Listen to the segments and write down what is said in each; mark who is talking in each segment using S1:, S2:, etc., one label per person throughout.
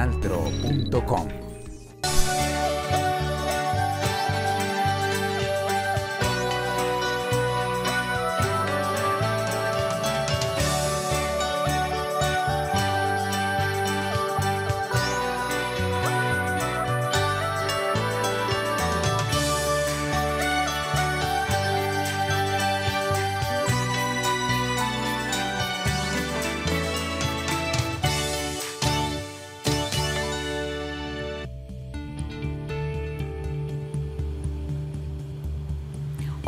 S1: Realtro.com.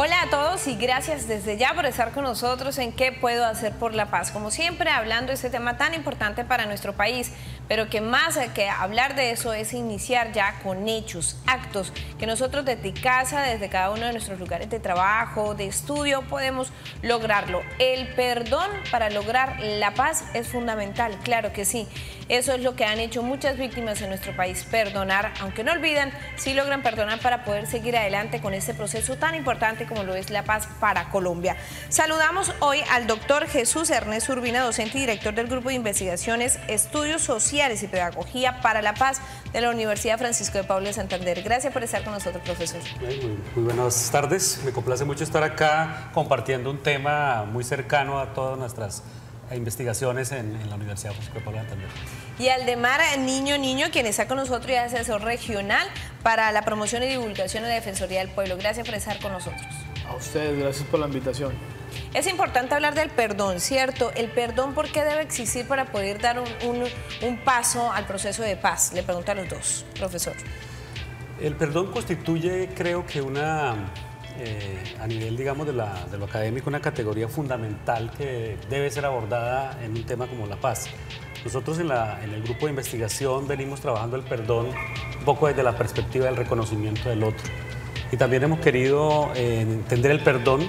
S2: Hola a todos y gracias desde ya por estar con nosotros en ¿Qué puedo hacer por la paz? Como siempre, hablando de este tema tan importante para nuestro país, pero que más que hablar de eso es iniciar ya con hechos, actos, que nosotros desde casa, desde cada uno de nuestros lugares de trabajo, de estudio, podemos lograrlo. El perdón para lograr la paz es fundamental, claro que sí. Eso es lo que han hecho muchas víctimas en nuestro país, perdonar, aunque no olvidan, sí logran perdonar para poder seguir adelante con este proceso tan importante como lo es la paz para Colombia. Saludamos hoy al doctor Jesús Ernesto Urbina, docente y director del Grupo de Investigaciones, Estudios Sociales y Pedagogía para la Paz de la Universidad Francisco de Paula de Santander. Gracias por estar con nosotros, profesor.
S3: Muy buenas tardes, me complace mucho estar acá compartiendo un tema muy cercano a todas nuestras investigaciones en la Universidad Francisco de Paula de Santander.
S2: Y Aldemar Niño, quien está con nosotros y es asesor regional para la promoción y divulgación de la Defensoría del Pueblo. Gracias por estar con nosotros.
S4: A ustedes, gracias por la invitación.
S2: Es importante hablar del perdón, ¿cierto? El perdón, ¿por qué debe existir para poder dar un paso al proceso de paz? Le pregunto a los dos, profesor.
S3: El perdón constituye, creo que a nivel, digamos, de lo académico, una categoría fundamental que debe ser abordada en un tema como la paz. Nosotros en el grupo de investigación venimos trabajando el perdón un poco desde la perspectiva del reconocimiento del otro. Y también hemos querido entender el perdón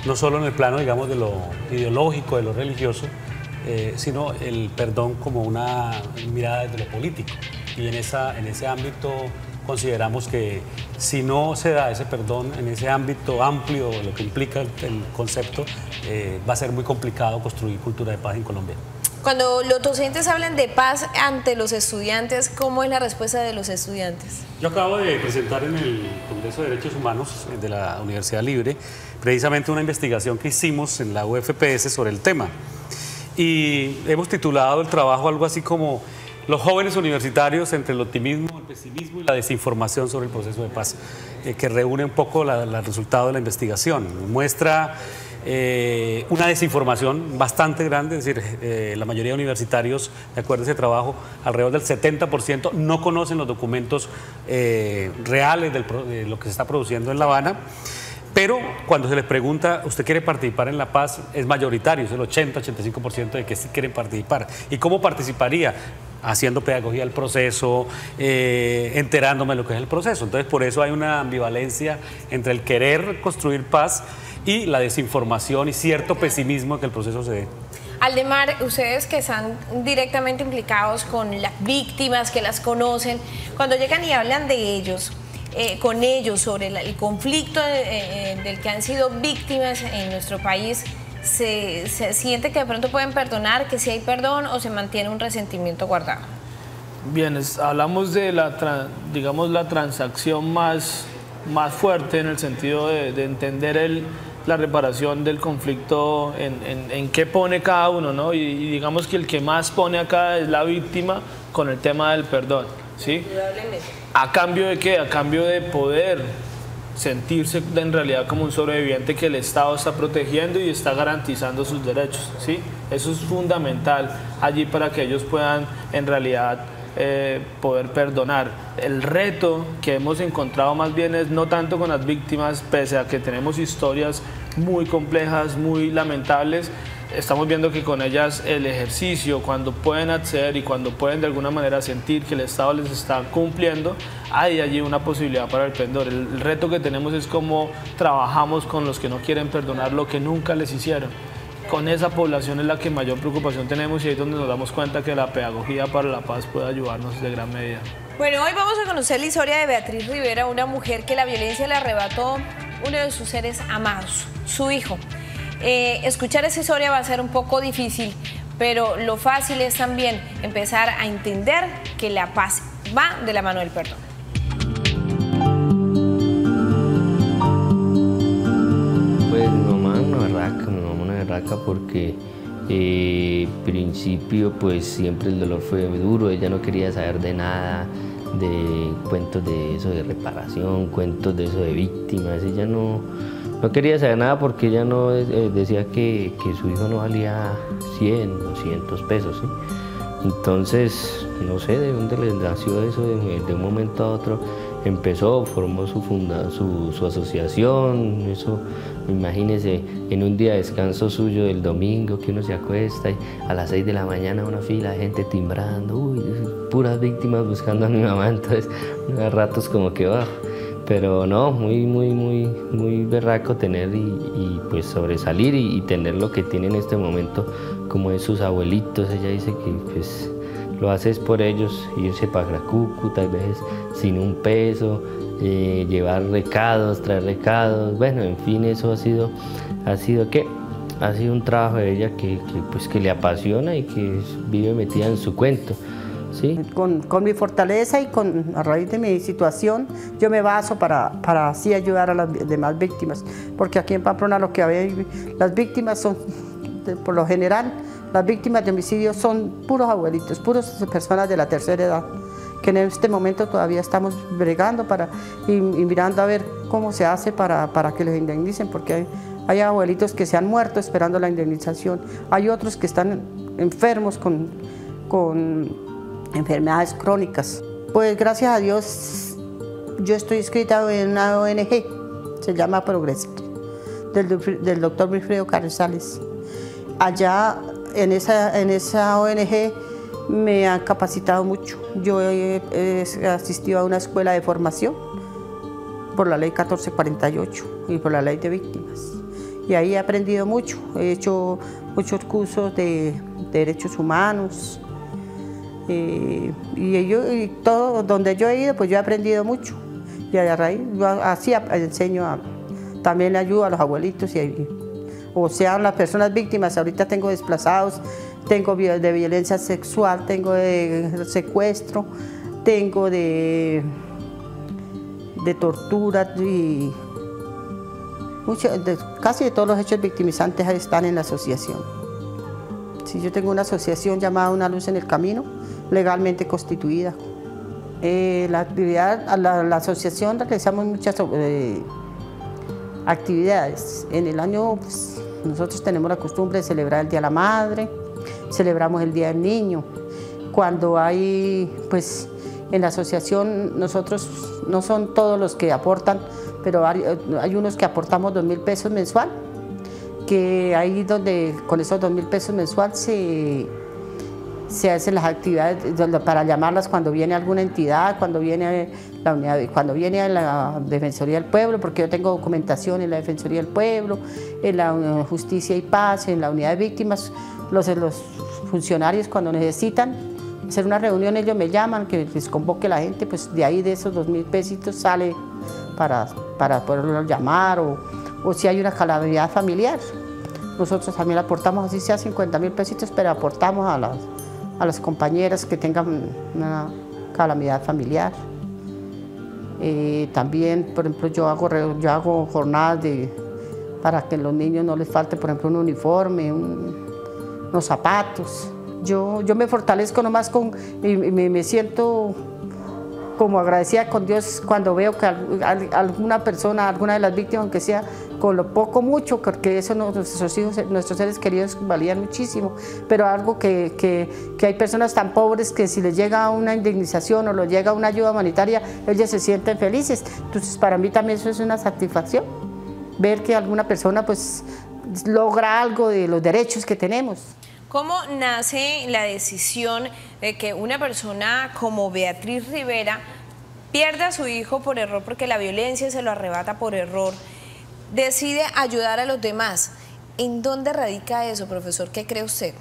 S3: no solo en el plano, digamos, de lo ideológico, de lo religioso, sino el perdón como una mirada desde lo político. Y en ese ámbito consideramos que si no se da ese perdón en ese ámbito amplio, lo que implica el concepto, va a ser muy complicado construir cultura de paz en Colombia.
S2: Cuando los docentes hablan de paz ante los estudiantes, ¿cómo es la respuesta de los estudiantes?
S3: Yo acabo de presentar en el Congreso de Derechos Humanos de la Universidad Libre precisamente una investigación que hicimos en la UFPS sobre el tema. Y hemos titulado el trabajo algo así como los jóvenes universitarios entre el optimismo, el pesimismo y la desinformación sobre el proceso de paz, que reúne un poco el resultado de la investigación. Muestra una desinformación bastante grande, es decir, la mayoría de universitarios, de acuerdo a ese trabajo, alrededor del 70% no conocen los documentos reales de lo que se está produciendo en La Habana. Pero cuando se les pregunta, ¿usted quiere participar en la paz? Es mayoritario, es el 80-85% de que sí quieren participar. ¿Y cómo participaría? Haciendo pedagogía del proceso, enterándome de lo que es el proceso. Entonces, por eso hay una ambivalencia entre el querer construir paz y la desinformación y cierto pesimismo de que el proceso se dé.
S2: Aldemar, ustedes que están directamente implicados con las víctimas, que las conocen, cuando llegan y hablan de ellos, con ellos sobre el conflicto del que han sido víctimas en nuestro país, ¿se siente que de pronto pueden perdonar, que si hay perdón o se mantiene un resentimiento guardado?
S4: Bien, hablamos de digamos, la transacción más fuerte en el sentido de entender la reparación del conflicto, en qué pone cada uno, ¿no? Y digamos que el que más pone acá es la víctima con el tema del perdón, ¿sí? ¿A cambio de qué? A cambio de poder sentirse en realidad como un sobreviviente que el Estado está protegiendo y está garantizando sus derechos, ¿sí? Eso es fundamental allí para que ellos puedan en realidad poder perdonar. El reto que hemos encontrado más bien es no tanto con las víctimas, pese a que tenemos historias muy complejas, muy lamentables. Estamos viendo que con ellas el ejercicio, cuando pueden acceder y cuando pueden de alguna manera sentir que el Estado les está cumpliendo, hay allí una posibilidad para el perdón. El reto que tenemos es cómo trabajamos con los que no quieren perdonar lo que nunca les hicieron. Con esa población es la que mayor preocupación tenemos y ahí es donde nos damos cuenta que la pedagogía para la paz puede ayudarnos de gran medida.
S2: Bueno, hoy vamos a conocer la historia de Beatriz Rivera, una mujer que la violencia le arrebató uno de sus seres amados, su hijo. Escuchar esa historia va a ser un poco difícil, pero lo fácil es también empezar a entender que la paz va de la mano del perdón.
S1: Pues mi mamá una berraca porque principio pues siempre el dolor fue duro, ella no quería saber de nada, de cuentos de eso de reparación, cuentos de eso de víctimas, ella no quería saber nada porque ella no decía que su hijo no valía 100, 200 pesos, ¿sí? Entonces, no sé de dónde le nació eso, de un momento a otro formó su asociación, eso, imagínese, en un día de descanso suyo del domingo, que uno se acuesta y a las 6 de la mañana una fila de gente timbrando, uy, puras víctimas buscando a mi mamá, entonces a ratos como que va. Pero no, muy berraco tener y pues sobresalir y tener lo que tiene en este momento, como es sus abuelitos. Ella dice que pues lo hace es por ellos, irse para Cúcuta, tal vez sin un peso, llevar recados, traer recados, bueno, en fin, eso ha sido un trabajo de ella que le apasiona y que vive metida en su cuento. ¿Sí?
S5: Con mi fortaleza y a raíz de mi situación, yo me baso para así ayudar a las demás víctimas, porque aquí en Pamplona lo que hay, las víctimas son, por lo general, las víctimas de homicidio son puros abuelitos, puras personas de la tercera edad, que en este momento todavía estamos bregando y mirando a ver cómo se hace para que los indemnicen, porque hay abuelitos que se han muerto esperando la indemnización, hay otros que están enfermos con enfermedades crónicas. Pues gracias a Dios yo estoy inscrita en una ONG, se llama Progresar, del doctor Wilfredo Carrizales. Allá en esa ONG me han capacitado mucho. Yo he asistido a una escuela de formación por la ley 1448 y por la ley de víctimas. Y ahí he aprendido mucho, he hecho muchos cursos de derechos humanos, y todo donde yo he ido, pues yo he aprendido mucho. Y a raíz, yo así enseño, también le ayudo a los abuelitos, o sea, las personas víctimas. Ahorita tengo desplazados, tengo de violencia sexual, tengo de secuestro, tengo de tortura y casi de todos los hechos victimizantes están en la asociación. Sí, yo tengo una asociación llamada Una Luz en el Camino, legalmente constituida. La asociación realizamos muchas actividades. En el año pues, nosotros tenemos la costumbre de celebrar el Día de la Madre, celebramos el Día del Niño. Cuando hay, pues en la asociación nosotros no son todos los que aportan, pero hay unos que aportamos 2.000 pesos mensual, que ahí donde con esos 2.000 pesos mensual se hacen las actividades para llamarlas cuando viene alguna entidad, cuando viene la Defensoría del Pueblo, porque yo tengo documentación en la Defensoría del Pueblo, en la Justicia y Paz, en la Unidad de Víctimas. Los funcionarios cuando necesitan hacer una reunión, ellos me llaman, que les convoque la gente, pues de ahí de esos 2.000 pesitos sale para poderlos llamar, o si hay una calamidad familiar. Nosotros también aportamos, así sea 50.000 pesitos, pero aportamos a las compañeras que tengan una calamidad familiar. También, por ejemplo, yo hago jornadas para que a los niños no les falte, por ejemplo, un uniforme, unos zapatos. Yo me fortalezco nomás y me siento como agradecida con Dios cuando veo que alguna persona, alguna de las víctimas, aunque sea con lo poco, mucho, porque eso nuestros hijos, nuestros seres queridos valían muchísimo, pero algo que hay personas tan pobres que si les llega una indemnización o les llega una ayuda humanitaria, ellos se sienten felices. Entonces para mí también eso es una satisfacción, ver que alguna persona pues logra algo de los derechos que tenemos.
S2: ¿Cómo nace la decisión de que una persona como Beatriz Rivera pierda a su hijo por error, porque la violencia se lo arrebata por error, decide ayudar a los demás? ¿En dónde radica eso, profesor? ¿Qué cree usted?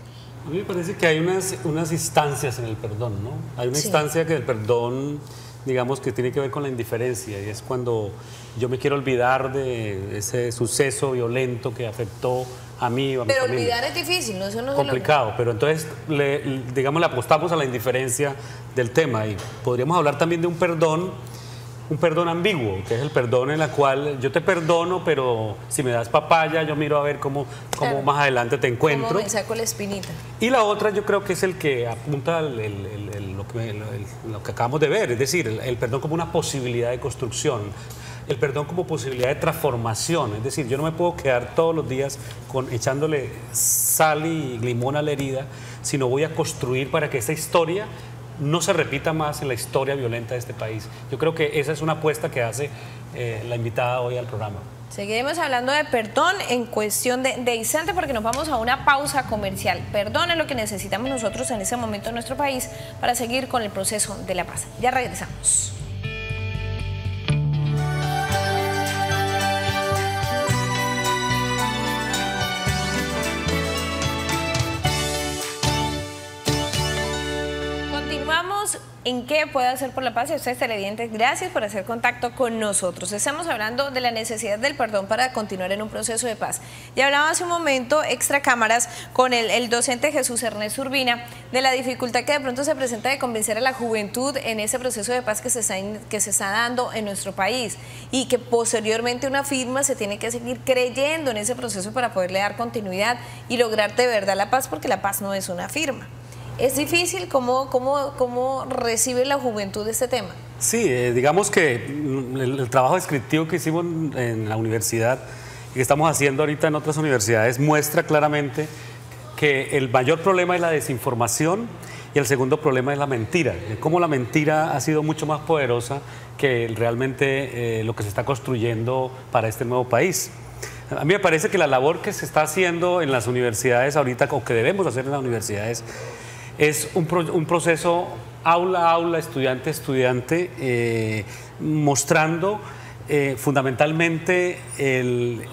S3: A mí me parece que hay unas instancias en el perdón, ¿no? Hay una instancia que el perdón, digamos, que tiene que ver con la indiferencia, y es cuando yo me quiero olvidar de ese suceso violento que afectó a mí o a mi
S2: Pero
S3: familia.
S2: olvidar es difícil, ¿no? Eso no se
S3: Complicado, pero entonces, digamos, le apostamos a la indiferencia del tema y podríamos hablar también de un perdón ambiguo, que es el perdón en la cual yo te perdono, pero si me das papaya, yo miro a ver cómo
S2: Claro.
S3: más adelante te encuentro.
S2: Como me saco la espinita.
S3: Y la otra yo creo que es el que apunta lo que acabamos de ver, es decir, el perdón como una posibilidad de construcción, el perdón como posibilidad de transformación, es decir, yo no me puedo quedar todos los días echándole sal y limón a la herida, sino voy a construir para que esta historia no se repita más en la historia violenta de este país. Yo creo que esa es una apuesta que hace la invitada hoy al programa.
S2: Seguiremos hablando de perdón en cuestión de instante porque nos vamos a una pausa comercial. Perdón es lo que necesitamos nosotros en ese momento en nuestro país para seguir con el proceso de la paz. Ya regresamos. Continuamos en qué puede hacer por la paz y a ustedes televidentes, gracias por hacer contacto con nosotros. Estamos hablando de la necesidad del perdón para continuar en un proceso de paz. Ya hablaba hace un momento, extra cámaras, con el docente Jesús Ernesto Urbina, de la dificultad que de pronto se presenta de convencer a la juventud en ese proceso de paz que se está dando en nuestro país y que posteriormente una firma se tiene que seguir creyendo en ese proceso para poderle dar continuidad y lograr de verdad la paz, porque la paz no es una firma. ¿Es difícil? ¿Cómo recibe la juventud este tema?
S3: Sí, digamos que el trabajo descriptivo que hicimos en la universidad y que estamos haciendo ahorita en otras universidades muestra claramente que el mayor problema es la desinformación y el segundo problema es la mentira. Cómo la mentira ha sido mucho más poderosa que realmente lo que se está construyendo para este nuevo país. A mí me parece que la labor que se está haciendo en las universidades ahorita, o que debemos hacer en las universidades, es un proceso aula a aula, estudiante a estudiante, mostrando fundamentalmente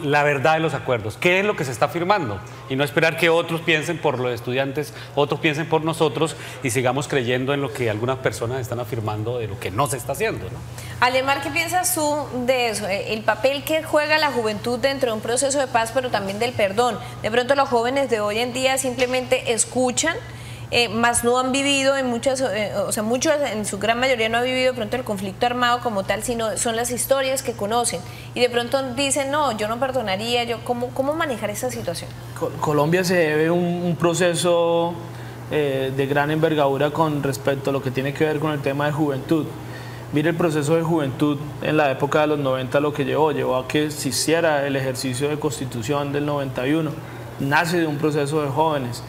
S3: la verdad de los acuerdos, qué es lo que se está firmando, y no esperar que otros piensen por los estudiantes, otros piensen por nosotros y sigamos creyendo en lo que algunas personas están afirmando de lo que no se está haciendo, ¿no?
S2: Alemar, ¿qué piensas tú de eso? El papel que juega la juventud dentro de un proceso de paz, pero también del perdón. De pronto los jóvenes de hoy en día simplemente escuchan, más no han vivido en muchos, en su gran mayoría no ha vivido de pronto el conflicto armado como tal, sino son las historias que conocen y de pronto dicen, no, yo no perdonaría, ¿cómo manejar esa situación?
S4: Colombia se debe un proceso de gran envergadura con respecto a lo que tiene que ver con el tema de juventud. Mire el proceso de juventud en la época de los 90 lo que llevó a que se hiciera el ejercicio de constitución del 91, nace de un proceso de jóvenes.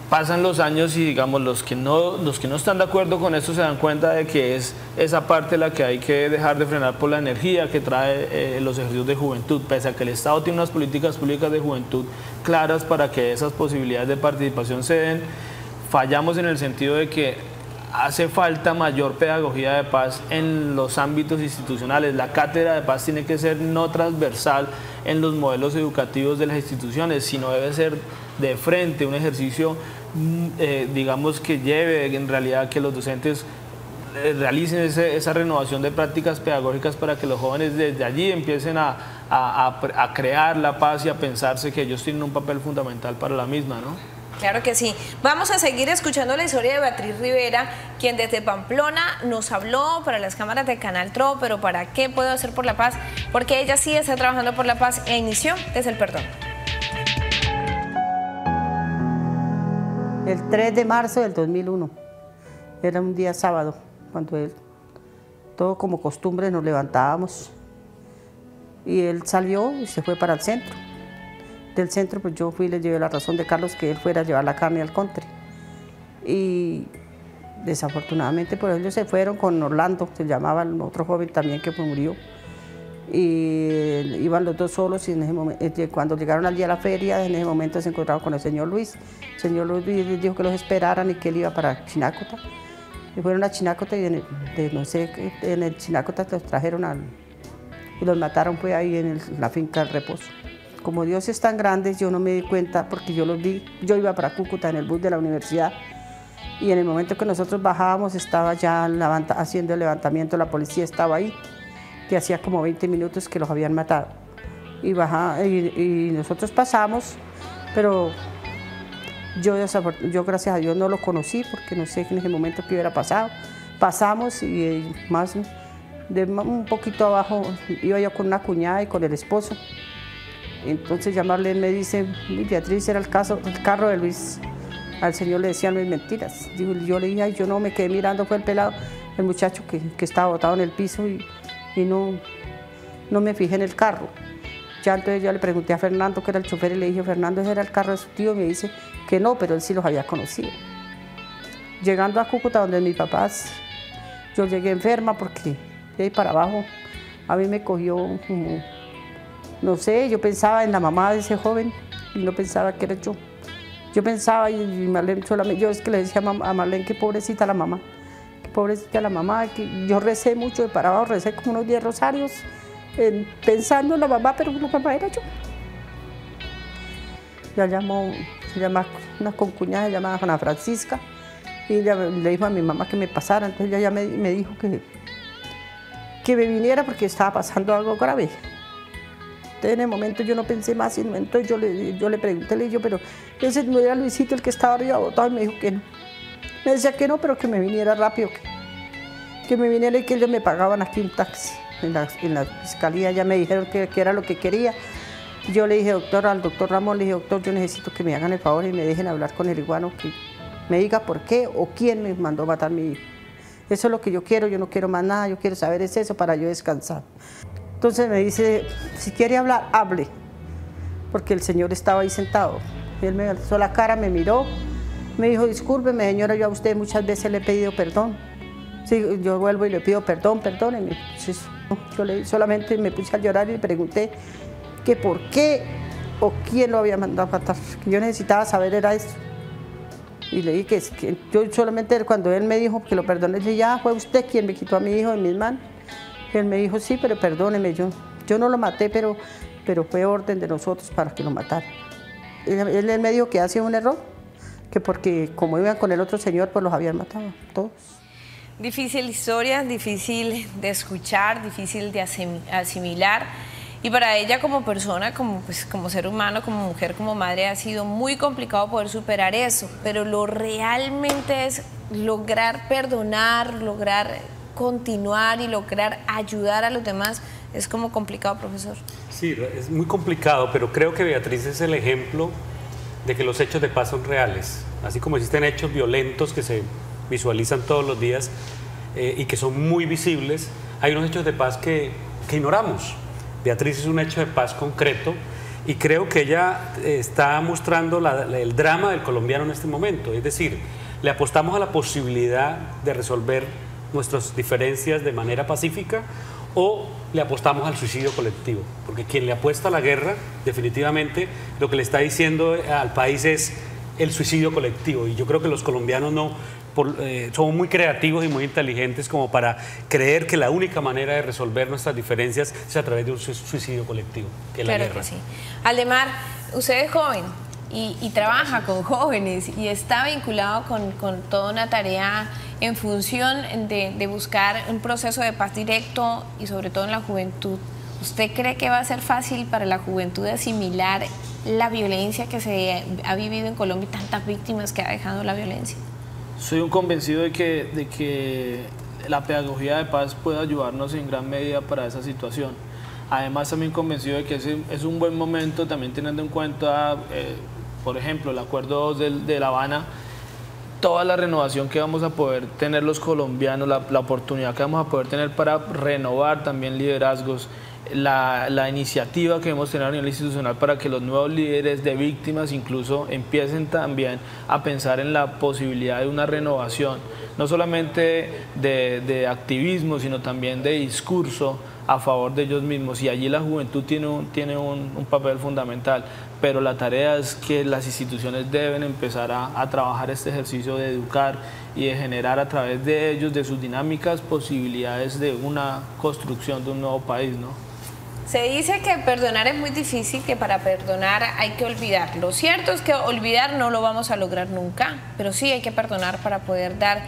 S4: Pasan los años y digamos los que no están de acuerdo con esto se dan cuenta de que es esa parte la que hay que dejar de frenar por la energía que trae los ejercicios de juventud, pese a que el Estado tiene unas políticas públicas de juventud claras para que esas posibilidades de participación se den. Fallamos en el sentido de que hace falta mayor pedagogía de paz en los ámbitos institucionales. La cátedra de paz tiene que ser no transversal en los modelos educativos de las instituciones, sino debe ser de frente, un ejercicio, digamos, que lleve en realidad que los docentes realicen esa renovación de prácticas pedagógicas para que los jóvenes desde allí empiecen a crear la paz y a pensarse que ellos tienen un papel fundamental para la misma, ¿no?
S2: Claro que sí. Vamos a seguir escuchando la historia de Beatriz Rivera, quien desde Pamplona nos habló para las cámaras de Canal Tro, pero ¿para qué puedo hacer por la paz? Porque ella sí está trabajando por la paz e inició desde el perdón.
S5: El 3 de marzo del 2001, era un día sábado, cuando él, todo como costumbre, nos levantábamos y él salió y se fue para el centro. Del centro, pues yo fui y le llevé la razón de Carlos que él fuera a llevar la carne al country. Y desafortunadamente, pues ellos se fueron con Orlando, se llamaba el otro joven también que murió. Y iban los dos solos y en ese momento, cuando llegaron al día de la feria, en ese momento se encontraron con el señor Luis. El señor Luis les dijo que los esperaran y que él iba para Chinácota. Y fueron a Chinácota y en el Chinácota los trajeron y los mataron pues ahí en la finca del Reposo. Como Dios es tan grande, yo no me di cuenta porque yo los vi. Yo iba para Cúcuta en el bus de la universidad y en el momento que nosotros bajábamos estaba ya haciendo el levantamiento, la policía estaba ahí, que hacía como 20 minutos que los habían matado. y nosotros pasamos, pero yo gracias a Dios no lo conocí porque no sé en ese momento qué hubiera pasado. Pasamos y más de un poquito abajo iba yo con una cuñada y con el esposo. Entonces ya Marlene me dice, Beatriz, era el carro de Luis. Al señor le decían Luis mentiras. Yo le dije, ay, yo no me quedé mirando, fue el pelado, el muchacho que estaba botado en el piso y no me fijé en el carro. Ya entonces yo le pregunté a Fernando, que era el chofer, y le dije, Fernando, ese era el carro de su tío, y me dice que no, pero él sí los había conocido. Llegando a Cúcuta, donde mis papás, yo llegué enferma porque de ahí para abajo a mí me cogió como, no sé, yo pensaba en la mamá de ese joven y no pensaba que era yo. Yo pensaba, y Marlene solamente, yo es que le decía a Marlene que pobrecita la mamá, que yo recé mucho de para abajo, recé como unos 10 rosarios, pensando en la mamá, pero la mamá era yo. Ya se llama una concuñada llamada Juana Francisca, y ella le dijo a mi mamá que me pasara, entonces ella ya me dijo que me viniera porque estaba pasando algo grave. Entonces en el momento yo no pensé más, y en el momento yo le pregunté, le dije, pero ese no era Luisito el que estaba arriba botado, y me dijo que no. Me decía que no, pero que me viniera rápido, que me viniera y que ellos me pagaban aquí un taxi. En la fiscalía ya me dijeron que era lo que quería. Yo le dije, al doctor Ramón, le dije, doctor, yo necesito que me hagan el favor y me dejen hablar con el iguano, que me diga por qué o quién me mandó matar a mi hijo. Eso es lo que yo quiero, yo no quiero más nada, yo quiero saber es eso para yo descansar. Entonces me dice, si quiere hablar, hable, porque el señor estaba ahí sentado. Él me alzó la cara, me miró, me dijo, discúlpeme señora, yo a usted muchas veces le he pedido perdón. Sí, yo vuelvo y le pido perdón, perdóneme. Entonces, yo solamente me puse a llorar y le pregunté que por qué o quién lo había mandado a matar. Que yo necesitaba saber era eso. Y le dije que yo solamente cuando él me dijo que lo perdone, le dije, ya fue usted quien me quitó a mi hijo de mis manos. Y él me dijo, sí, pero perdóneme, yo no lo maté, pero fue orden de nosotros para que lo matara. Él me dijo que hacía un error, que porque como iban con el otro señor, pues los habían matado todos.
S2: Difícil historia, difícil de escuchar, difícil de asimilar. Y para ella como persona, como ser humano, como mujer, como madre, ha sido muy complicado poder superar eso. Pero lo realmente es lograr perdonar, lograr continuar y lograr ayudar a los demás. Es como complicado, profesor.
S3: Sí, es muy complicado, pero creo que Beatriz es el ejemplo de que los hechos de paz son reales. Así como existen hechos violentos que se visualizan todos los días y que son muy visibles, hay unos hechos de paz que ignoramos. Beatriz es un hecho de paz concreto y creo que ella está mostrando el drama del colombiano en este momento. Es decir, le apostamos a la posibilidad de resolver nuestras diferencias de manera pacífica o le apostamos al suicidio colectivo, porque quien le apuesta a la guerra definitivamente lo que le está diciendo al país es el suicidio colectivo, y yo creo que los colombianos somos muy creativos y muy inteligentes como para creer que la única manera de resolver nuestras diferencias es a través de un suicidio colectivo, que es la guerra.
S2: Claro que sí. Aldemar, usted es joven y trabaja con jóvenes y está vinculado con toda una tarea en función de buscar un proceso de paz directo y sobre todo en la juventud. ¿Usted cree que va a ser fácil para la juventud asimilar la violencia que se ha vivido en Colombia y tantas víctimas que ha dejado la violencia?
S4: Soy un convencido de que la pedagogía de paz puede ayudarnos en gran medida para esa situación. Además, también convencido de que es un buen momento, también teniendo en cuenta, por ejemplo, el acuerdo de La Habana, toda la renovación que vamos a poder tener los colombianos, la oportunidad que vamos a poder tener para renovar también liderazgos, la iniciativa que debemos tener a nivel institucional para que los nuevos líderes de víctimas incluso empiecen también a pensar en la posibilidad de una renovación, no solamente de activismo, sino también de discurso a favor de ellos mismos, y allí la juventud tiene un papel fundamental, pero la tarea es que las instituciones deben empezar a trabajar este ejercicio de educar y de generar a través de ellos, de sus dinámicas, posibilidades de una construcción de un nuevo país, ¿no?
S2: Se dice que perdonar es muy difícil, que para perdonar hay que olvidar. Lo cierto es que olvidar no lo vamos a lograr nunca, pero sí hay que perdonar para poder dar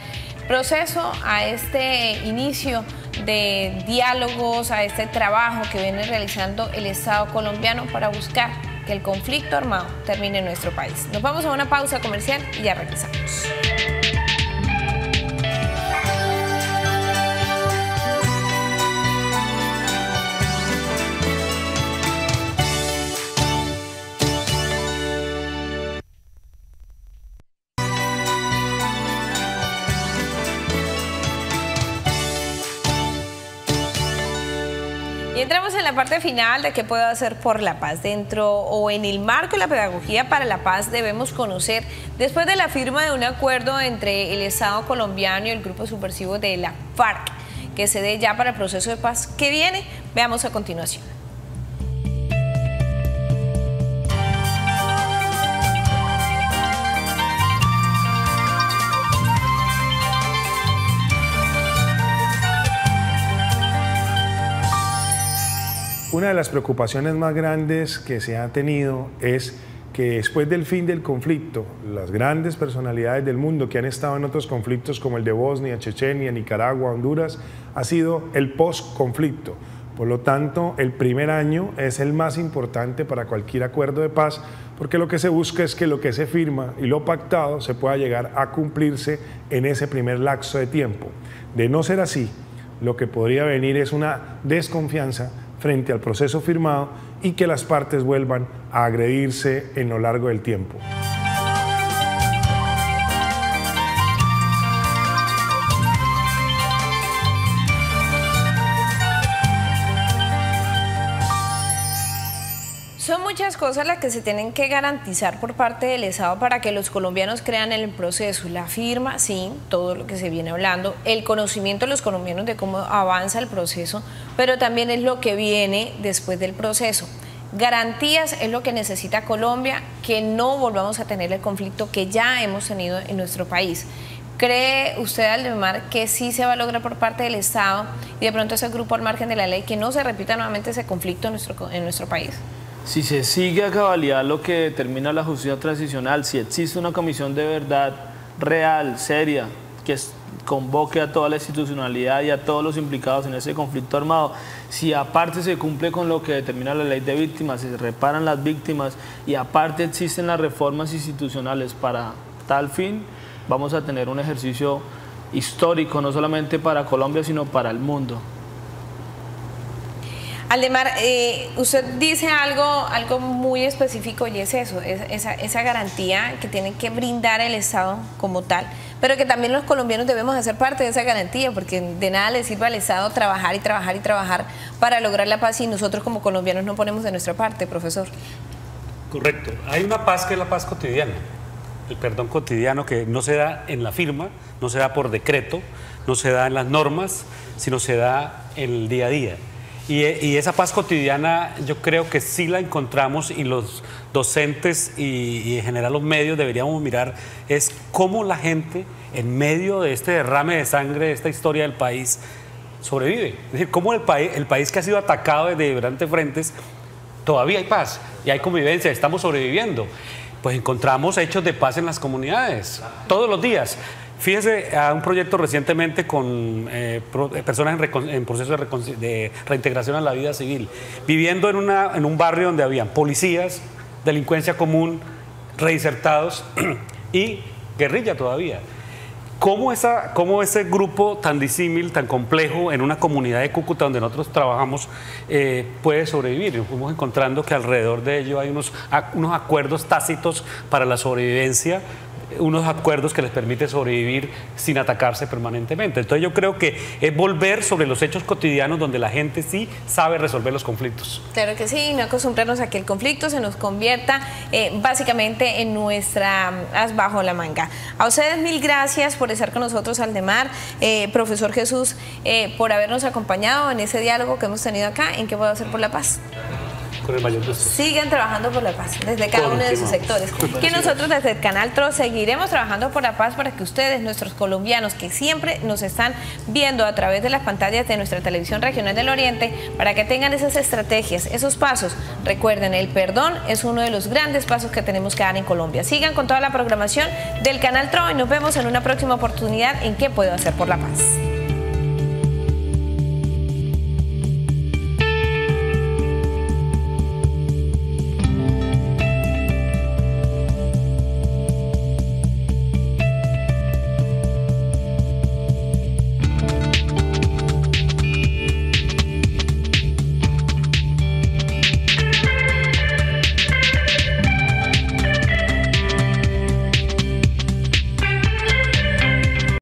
S2: proceso, a este inicio de diálogos, a este trabajo que viene realizando el Estado colombiano para buscar que el conflicto armado termine en nuestro país. Nos vamos a una pausa comercial y ya regresamos. Y entramos en la parte final de qué puedo hacer por la paz. Dentro o en el marco de la pedagogía para la paz debemos conocer, después de la firma de un acuerdo entre el Estado colombiano y el grupo subversivo de la FARC, que se dé ya para el proceso de paz que viene. Veamos a continuación.
S6: Una de las preocupaciones más grandes que se ha tenido es que después del fin del conflicto, las grandes personalidades del mundo que han estado en otros conflictos como el de Bosnia, Chechenia, Nicaragua, Honduras, ha sido el post-conflicto. Por lo tanto, el primer año es el más importante para cualquier acuerdo de paz, porque lo que se busca es que lo que se firma y lo pactado se pueda llegar a cumplirse en ese primer lapso de tiempo. De no ser así, lo que podría venir es una desconfianza frente al proceso firmado y que las partes vuelvan a agredirse en lo largo del tiempo.
S2: Son muchas cosas las que se tienen que garantizar por parte del Estado para que los colombianos crean en el proceso. La firma, sí, todo lo que se viene hablando, el conocimiento de los colombianos de cómo avanza el proceso, pero también es lo que viene después del proceso. Garantías es lo que necesita Colombia, que no volvamos a tener el conflicto que ya hemos tenido en nuestro país. ¿Cree usted, Aldemar, que sí se va a lograr por parte del Estado y de pronto ese grupo al margen de la ley, que no se repita nuevamente ese conflicto en nuestro país?
S4: Si se sigue a cabalidad lo que determina la justicia transicional, si existe una comisión de verdad real, seria, que convoque a toda la institucionalidad y a todos los implicados en ese conflicto armado, si aparte se cumple con lo que determina la ley de víctimas, si se reparan las víctimas y aparte existen las reformas institucionales para tal fin, vamos a tener un ejercicio histórico, no solamente para Colombia, sino para el mundo.
S2: Aldemar, usted dice algo muy específico y es eso, esa garantía que tiene que brindar el Estado como tal, pero que también los colombianos debemos hacer parte de esa garantía, porque de nada le sirve al Estado trabajar y trabajar y trabajar para lograr la paz si nosotros como colombianos no ponemos de nuestra parte, profesor.
S3: Correcto. Hay una paz que es la paz cotidiana, el perdón cotidiano, que no se da en la firma, no se da por decreto, no se da en las normas, sino se da en el día a día. Y esa paz cotidiana yo creo que sí la encontramos, y los docentes y en general los medios deberíamos mirar es cómo la gente en medio de este derrame de sangre, de esta historia del país, sobrevive. Es decir, cómo el país que ha sido atacado desde diferentes frentes, todavía hay paz y hay convivencia, estamos sobreviviendo. Pues encontramos hechos de paz en las comunidades, todos los días. Fíjese a un proyecto recientemente con personas en proceso de reintegración a la vida civil, viviendo en un barrio donde habían policías, delincuencia común, reinsertados y guerrilla todavía. ¿Cómo ese grupo tan disímil, tan complejo, en una comunidad de Cúcuta donde nosotros trabajamos, puede sobrevivir? Fuimos encontrando que alrededor de ello hay unos acuerdos tácitos para la sobrevivencia, unos acuerdos que les permiten sobrevivir sin atacarse permanentemente. Entonces yo creo que es volver sobre los hechos cotidianos donde la gente sí sabe resolver los conflictos.
S2: Claro que sí, no acostumbrarnos a que el conflicto se nos convierta básicamente en nuestra as bajo la manga. A ustedes mil gracias por estar con nosotros, Aldemar, profesor Jesús, por habernos acompañado en ese diálogo que hemos tenido acá en ¿Qué puedo hacer por la paz?
S3: Con el mayor gusto.
S2: Sigan trabajando por la paz desde cada uno de sus sectores. Que nosotros desde el Canal TRO seguiremos trabajando por la paz para que ustedes, nuestros colombianos, que siempre nos están viendo a través de las pantallas de nuestra televisión regional del Oriente, para que tengan esas estrategias, esos pasos. Recuerden, el perdón es uno de los grandes pasos que tenemos que dar en Colombia. Sigan con toda la programación del Canal TRO y nos vemos en una próxima oportunidad en ¿Qué puedo hacer por la paz?